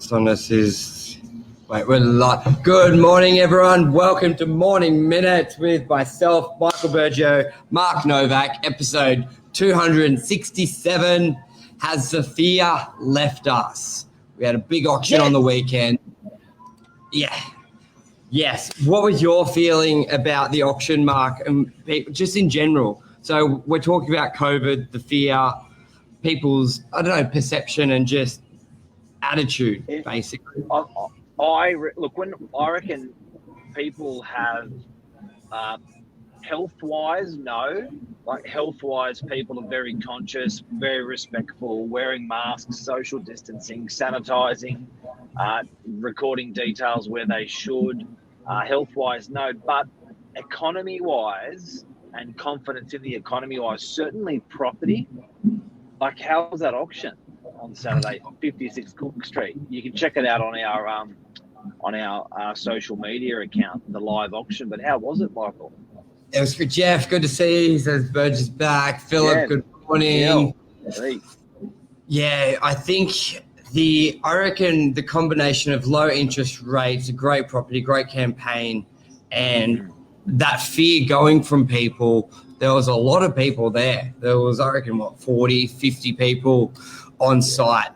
on this is we're live. Good morning, everyone. Welcome to Morning Minute with myself, Michael Bergio, Mark Novak, episode 267. Has Sophia left us? We had a big auction on the weekend. Yeah. Yes. What was your feeling about the auction, Mark, and just in general? So we're talking about COVID, the fear, people's, perception and just attitude, basically. I reckon people have health-wise, no. Like health-wise, people are very conscious, very respectful, wearing masks, social distancing, sanitizing, recording details where they should. Health-wise, no. But economy-wise and confidence in the economy-wise, certainly property. Like, how was that auction on Saturday, 56 Cook Street? You can check it out on our social media account, the live auction. But how was it, Michael? It was good, Jeff. Good to see you. He says Burge is back. Philip, good morning. Yeah, I reckon the combination of low interest rates, a great property, great campaign, and that fear going from people. There was a lot of people there. There was, I reckon, 40, 50 people on site.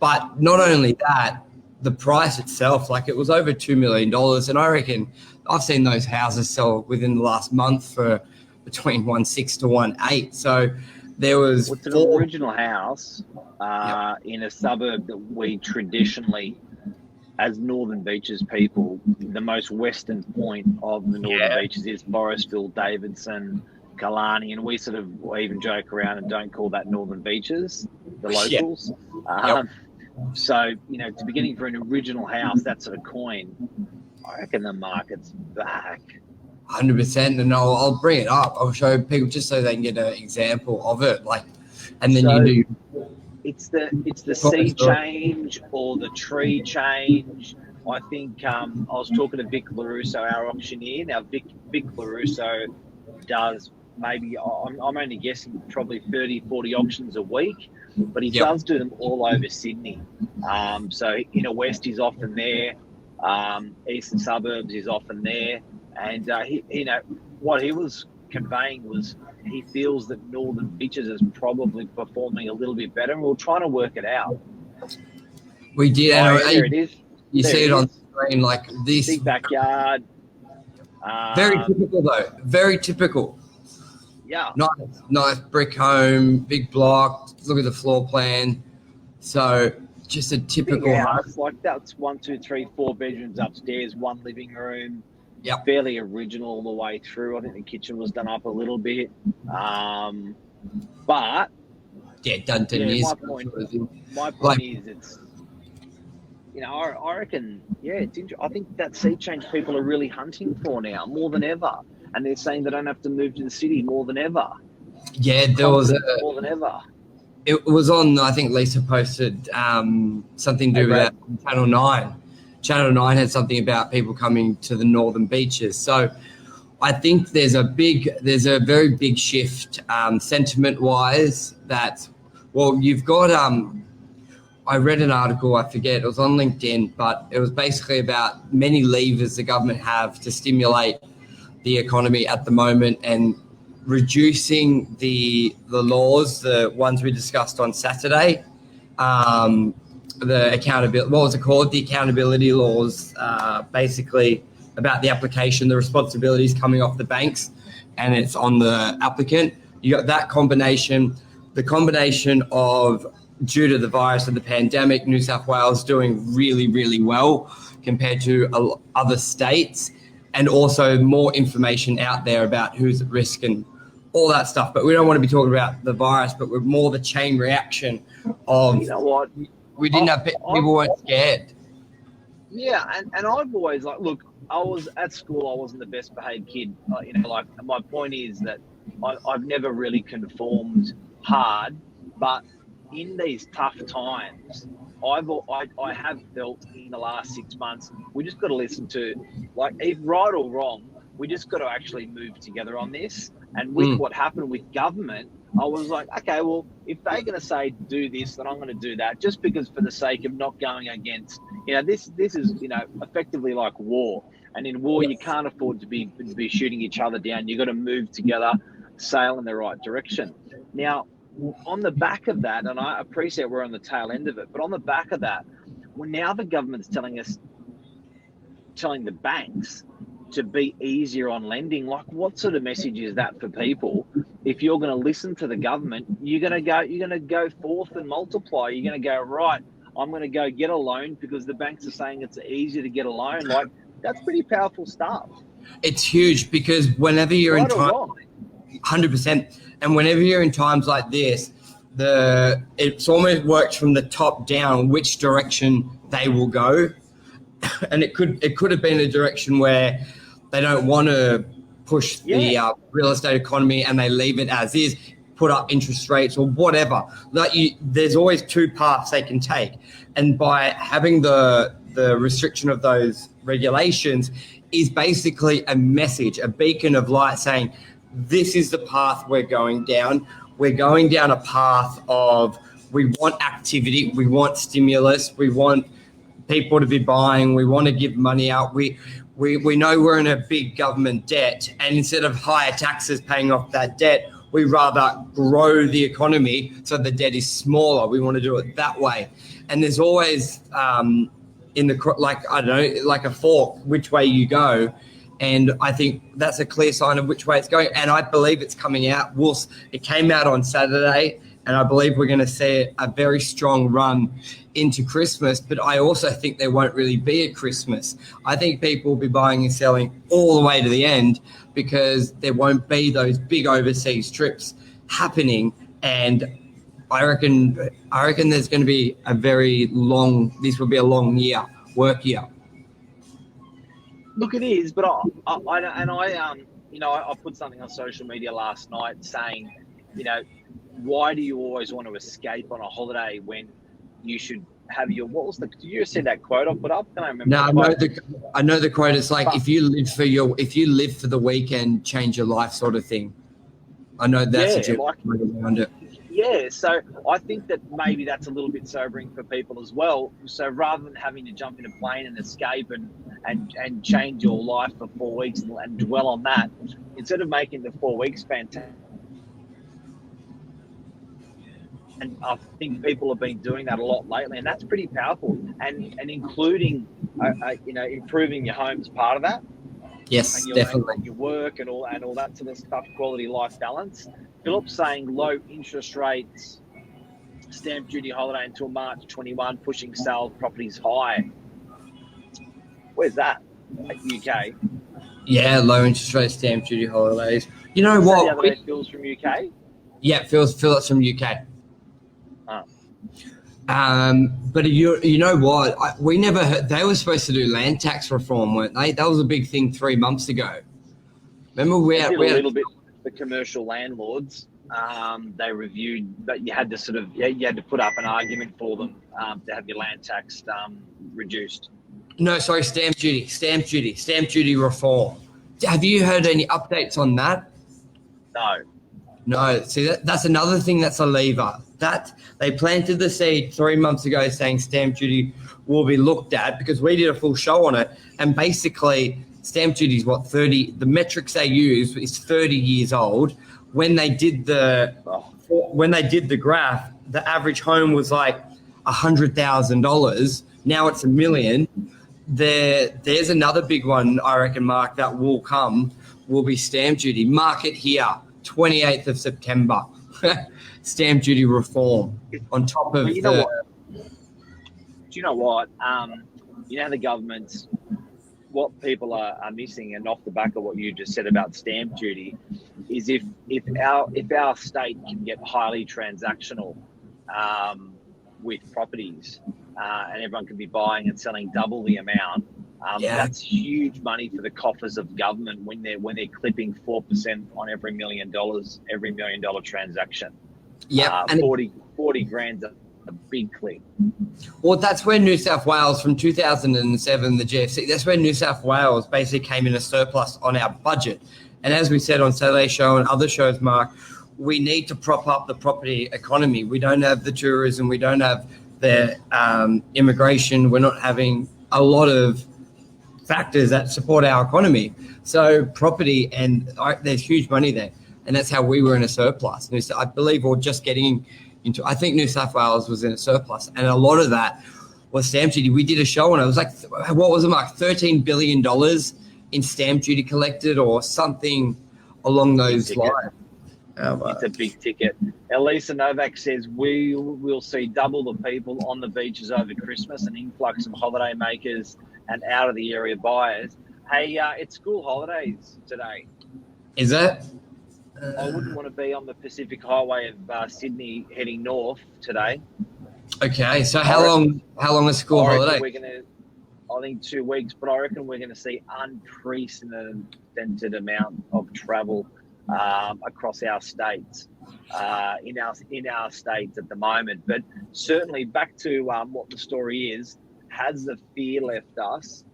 But not only that, the price itself, like it was over $2 million. And I reckon I've seen those houses sell within the last month for between 1.6 to 1.8. So there was... It's an original house in a suburb that we traditionally, as Northern Beaches people, the most western point of the Northern Beaches is Forestville, Davidson, Killarney, and we sort of even joke around and don't call that Northern Beaches, the locals. So, to be getting for an original house, that sort of coin, I reckon the market's back. 100%, and I'll bring it up. I'll show people just so they can get an example of it. And then It's the sea change or the tree change. I think I was talking to Vic LaRusso, our auctioneer. Now, Vic LaRusso does maybe, I'm only guessing, probably 30, 40 auctions a week, but he does do them all over Sydney. So inner west he's often there, eastern suburbs he's often there, and what he was conveying was he feels that Northern Beaches is probably performing a little bit better, and we're trying to work it out. We did. There it is. You see it on the screen, like this. Big backyard. Very typical, though. Very typical. Yeah. Nice brick home, big block. Look at the floor plan. So just a typical house. Like that's 1, 2, 3, 4 bedrooms upstairs, one living room. Yep. Fairly original all the way through. I think the kitchen was done up a little bit. But done 10 years. My point is it's, I reckon, it's interesting. I think that sea change people are really hunting for now more than ever. And they're saying they don't have to move to the city more than ever. Yeah, there was more than ever. It was on, I think Lisa posted something to do with Channel 9. Channel 9 had something about people coming to the Northern Beaches. So I think there's a very big shift sentiment-wise you've got, I read an article, I forget, it was on LinkedIn, but it was basically about many levers the government have to stimulate the economy at the moment and reducing the laws, the ones we discussed on Saturday, the accountability, what was it called? The accountability laws, basically about the application, the responsibilities coming off the banks, and it's on the applicant. You got that combination, the combination of, due to the virus and the pandemic, New South Wales doing really, really well compared to other states, and also more information out there about who's at risk and all that stuff. But we don't want to be talking about the virus, but we're more the chain reaction of, what? We didn't have people weren't scared. Yeah, and I've always, look, I was at school, I wasn't the best behaved kid. My point is that I've never really conformed hard, but in these tough times, I have felt in the last 6 months, we just got to listen to, if right or wrong, we just got to actually move together on this. And with what happened with government, I was like, okay, well, if they're going to say do this, then I'm going to do that, just because for the sake of not going against, this is, effectively like war. And in war, you can't afford to be shooting each other down. You've got to move together, sail in the right direction. Now, on the back of that, and I appreciate we're on the tail end of it, but on the back of that, well, now the government's telling the banks to be easier on lending. Like, what sort of message is that for people? If you're going to listen to the government, you're going to go forth and multiply. You're going to go, right, I'm going to go get a loan because the banks are saying it's easier to get a loan. Like, that's pretty powerful stuff. It's huge, because whenever you're in time, 100%, and whenever you're in times like this, it's almost works from the top down which direction they will go. And it could have been a direction where they don't want to push the real estate economy and they leave it as is, put up interest rates or whatever. There's always two paths they can take, and by having the restriction of those regulations is basically a message, a beacon of light saying, this is the path we're going down. We're going down a path of, we want activity, we want stimulus, we want people to be buying, we want to give money out. We know we're in a big government debt, and instead of higher taxes paying off that debt, we rather grow the economy so the debt is smaller. We want to do it that way. And there's always like a fork, which way you go. And I think that's a clear sign of which way it's going. And I believe it's coming out. It came out on Saturday, and I believe we're going to see a very strong run into Christmas. But I also think there won't really be a Christmas. I think people will be buying and selling all the way to the end, because there won't be those big overseas trips happening. And I reckon there's going to be this will be a long work year. Look, it is, but I put something on social media last night saying, why do you always want to escape on a holiday when you should have your, did you see that quote I put up? Can I remember? No, I know the quote. It's like, if you live for the weekend, change your life, sort of thing. I know that's around it. Yeah, so I think that maybe that's a little bit sobering for people as well. So rather than having to jump in a plane and escape and change your life for 4 weeks and dwell on that, instead of making the 4 weeks fantastic. And I think people have been doing that a lot lately, and that's pretty powerful. And including, improving your home is part of that. Yes, and definitely. Your work and all that sort of stuff, quality life balance. Philip's saying low interest rates, stamp duty holiday until March 21, pushing sales properties high. Where's that? UK. Yeah, low interest rate, stamp duty holidays. You know what? The other day, Phil's from UK. Yeah, Phil's from UK. But you know what? We never heard, they were supposed to do land tax reform, weren't they? That was a big thing 3 months ago. Remember we had a little bit. The commercial landlords, they reviewed, but you had to you had to put up an argument for them to have your land tax reduced. No, sorry, stamp duty reform. Have you heard any updates on that? No. See, that's another thing that's a lever. That they planted the seed 3 months ago saying stamp duty will be looked at, because we did a full show on it, and basically stamp duty is 30, the metrics they use is 30 years old. When they did the graph, the average home was like $100,000. Now it's $1 million. There's another big one, I reckon, Mark, that will be stamp duty. Mark it here, 28th of September. Stamp duty reform on top of Do you know what? The government's, what people are missing, and off the back of what you just said about stamp duty, is if our state can get highly transactional with properties, and everyone can be buying and selling double the amount, that's huge money for the coffers of government when they're clipping 4% on every $1 million transaction. Yeah, and 40 grand's a big clip. Well, that's where New South Wales, from 2007, the GFC, that's where New South Wales basically came in a surplus on our budget. And as we said on Saturday's show and other shows, Mark, we need to prop up the property economy. We don't have the tourism. We don't have the immigration. We're not having a lot of factors that support our economy. So property, and there's huge money there. And that's how we were in a surplus. I believe we're just getting into, I think New South Wales was in a surplus. And a lot of that was stamp duty. We did a show and it was like, what was it, Mark? $13 billion in stamp duty collected or something along those lines. It's a big ticket. Elisa Novak says we will see double the people on the beaches over Christmas, an influx of holiday makers and out of the area buyers. Hey, it's school holidays today. Is it? I wouldn't want to be on the Pacific Highway of Sydney heading north today. Okay, so how long is school holiday? I think 2 weeks, but I reckon we're going to see unprecedented amount of travel across our states, in our states at the moment. But certainly back to what the story is, has the fear left us?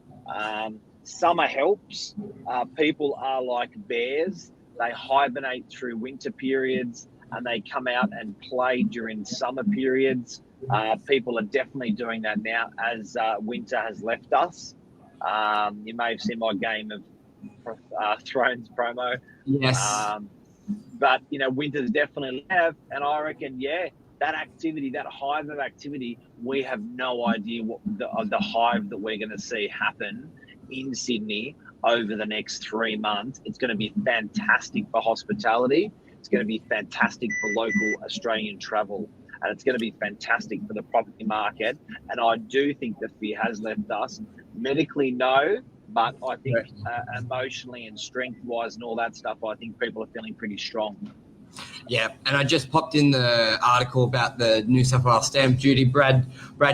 Summer helps. People are like bears. They hibernate through winter periods and they come out and play during summer periods. People are definitely doing that now as winter has left us. You may have seen my Game of Thrones promo. Yes. But, winter's definitely left. And I reckon, that activity, that hive of activity, we have no idea what the hive that we're going to see happen in Sydney over the next 3 months. It's going to be fantastic for hospitality. It's going to be fantastic for local Australian travel. And it's going to be fantastic for the property market. And I do think the fear has left us. Medically, no. But I think emotionally and strength-wise and all that stuff, I think people are feeling pretty strong. Yeah, and I just popped in the article about the New South Wales stamp duty. Brad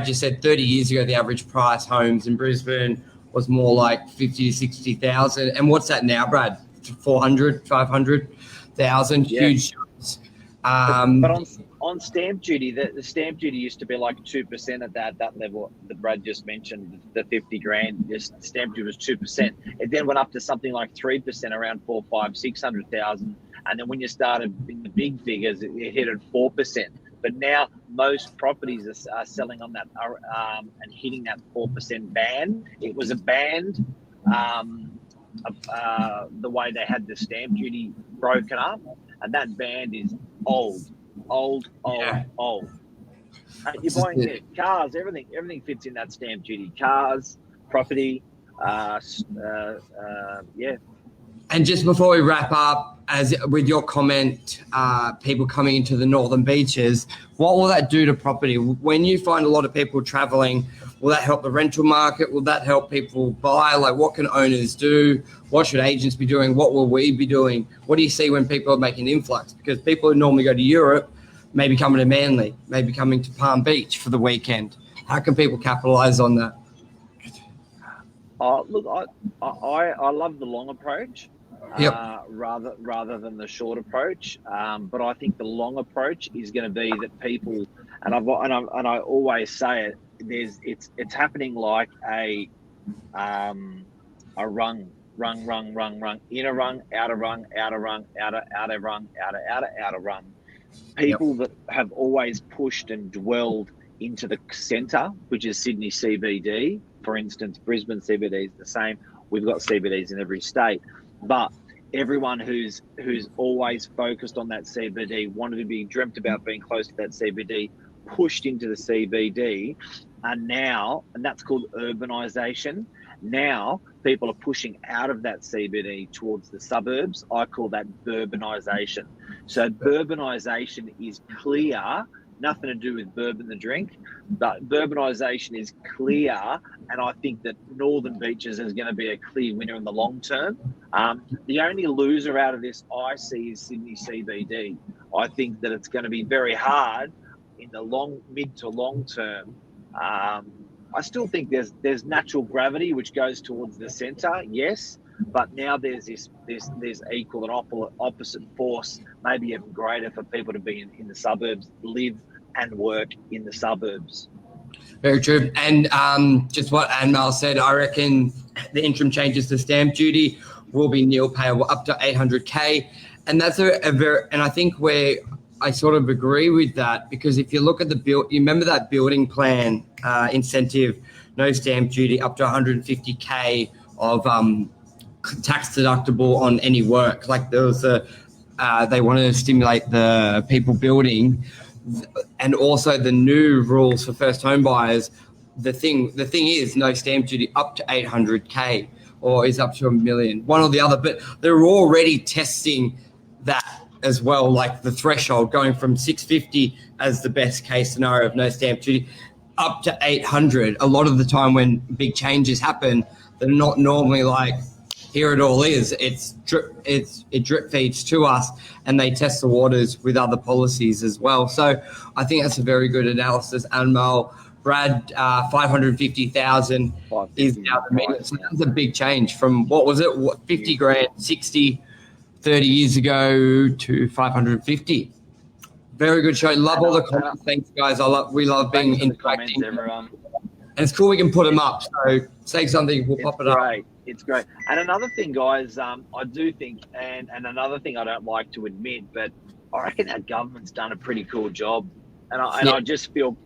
just said 30 years ago, the average price homes in Brisbane was more like 50 to 60,000. And what's that now, Brad? 400, 500,000, huge jumps. But on stamp duty, the stamp duty used to be like 2% at that level that Brad just mentioned, the 50 grand, just stamp duty was 2%. It then went up to something like 3%, around 4, 5, 600,000. And then when you started in the big figures, it hit at 4%. But now most properties are selling on that and hitting that 4% band. It was a band, the way they had the stamp duty broken up, and that band is old. You're buying cars, everything fits in that stamp duty. Cars, property, And just before we wrap up, as with your comment, people coming into the northern beaches, what will that do to property? When you find a lot of people traveling, will that help the rental market? Will that help people buy? Like, what can owners do? What should agents be doing? What will we be doing? What do you see when people are making influx? Because people who normally go to Europe may be coming to Manly, maybe coming to Palm Beach for the weekend. How can people capitalize on that? Look, I love the long approach. Yep. Rather than the short approach, but I think the long approach is going to be that people, and I always say it. It's happening like a rung, inner rung, outer rung, outer rung, outer rung, outer rung. People that have always pushed and dwelled into the centre, which is Sydney CBD, for instance, Brisbane CBD is the same. We've got CBDs in every state. But everyone who's always focused on that CBD, wanted to be, dreamt about being close to that CBD, pushed into the CBD, and now, and that's called urbanisation. Now people are pushing out of that CBD towards the suburbs. I call that burbanisation. So burbanisation is clear, nothing to do with bourbon the drink, but burbanisation is clear, and I think that Northern Beaches is going to be a clear winner in the long term. The only loser out of this I see is Sydney CBD. I think that it's going to be very hard in the mid to long term. I still think there's natural gravity which goes towards the centre, yes, but now there's equal and opposite force, maybe even greater, for people to be in the suburbs, live and work in the suburbs. Very true. And just what Anmal said, I reckon the interim changes to stamp duty will be nil, payable up to $800K. And that's a very, and I think I sort of agree with that, because if you look at you remember that building plan incentive, no stamp duty, up to 150K of tax deductible on any work. Like there was they wanted to stimulate the people building, and also the new rules for first home buyers. The thing is no stamp duty up to 800K, or is up to $1 million, one or the other. But they're already testing that as well, like the threshold going from 650 as the best case scenario of no stamp duty up to 800. A lot of the time when big changes happen, they're not normally like, here it all is. It drip feeds to us, and they test the waters with other policies as well. So I think that's a very good analysis. Anmol, Brad, 550,000 is now the median. So that's a big change from, what was it, 50 grand, 60, 30 years ago to 550. Very good show. Love all the comments. Thanks, guys. We love being interacting. And it's cool we can put them up. So say something, we'll pop it up. It's great. And another thing, guys, I do think, and another thing I don't like to admit, but I reckon our government's done a pretty cool job. And I just feel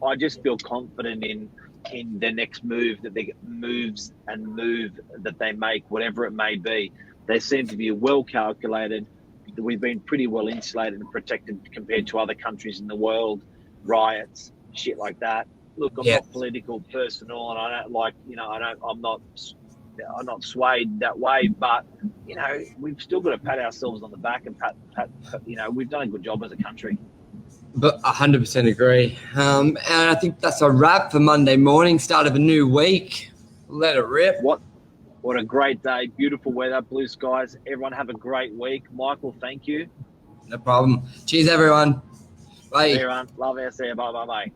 confident in the next move that they that they make, whatever it may be. They seem to be well calculated. We've been pretty well insulated and protected compared to other countries in the world, riots, shit like that. Look, I'm not political person, and I don't like, I'm not swayed that way, but we've still got to pat ourselves on the back and pat we've done a good job as a country. But 100% agree. And I think that's a wrap for Monday morning, start of a new week. Let it rip. What a great day. Beautiful weather, blue skies. Everyone have a great week. Michael, thank you. No problem. Cheers, everyone. Bye. See you, everyone. Love you. See you. Bye.